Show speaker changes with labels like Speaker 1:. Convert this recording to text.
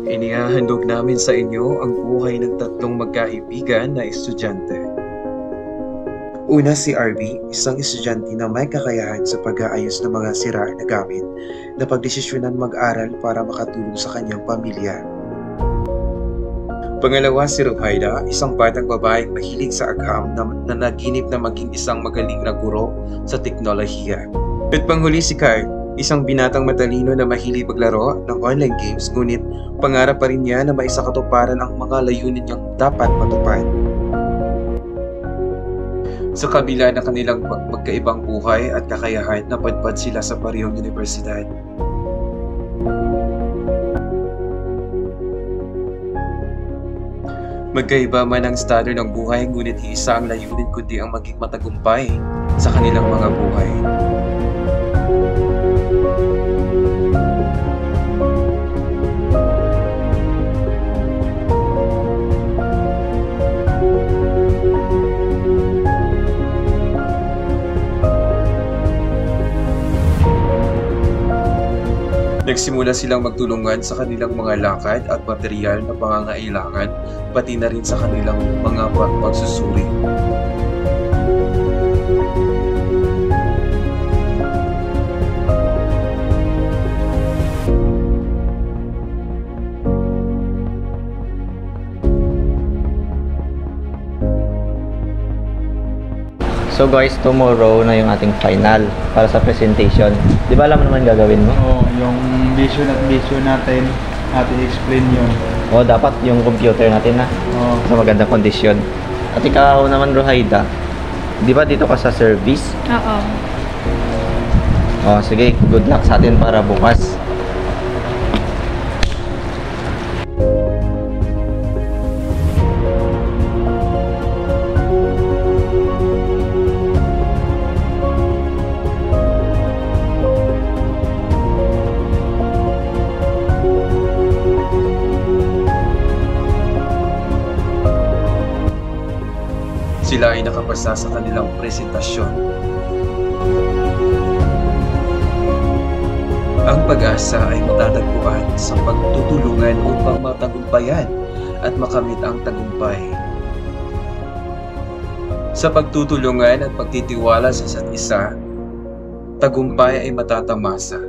Speaker 1: Inihahandog namin sa inyo ang buhay ng tatlong magkaibigan na estudyante. Una si RB, isang estudyante na may kakayahan sa pag-aayos ng mga sira na gamit na pagdesisyonan mag-aral para makatulong sa kanyang pamilya. Pangalawa si Ruhaida, isang batang babaeng mahilig sa agham na nanaginip na maging isang magaling na guro sa teknolohiya. At panghuli si Kyle, isang binatang matalino na mahilig maglaro ng online games ngunit pangarap pa rin niya na maisakatuparan ang mga layunin niyang dapat matupad. Sa kabila ng kanilang magkaibang buhay at kakayahan, napadpad sila sa parehong universidad. Magkaiba man ang estado ng buhay, ngunit iisa ang layunin kundi ang maging matagumpay sa kanilang mga buhay. Nagsimula silang magtulungan sa kanilang mga lakad at material na pangangailangan, pati na rin sa kanilang mga pagsusuri.
Speaker 2: So guys, tomorrow na yung ating final para sa presentation. Di ba alam mo naman gagawin mo?
Speaker 3: Oo, yung vision natin, natin explain yun.
Speaker 2: O dapat yung computer natin na sa magandang kondisyon. At ikaw naman, Ruhaida, di ba dito ka sa service?
Speaker 4: Oo.
Speaker 2: O sige, good luck sa atin para bukas.
Speaker 1: Sila ay nakapasa sa kanilang presentasyon. Ang pag-asa ay matatagpuan sa pagtutulungan upang matagumpayan at makamit ang tagumpay. Sa pagtutulungan at pagtitiwala sa isa't isa, tagumpay ay matatamasa.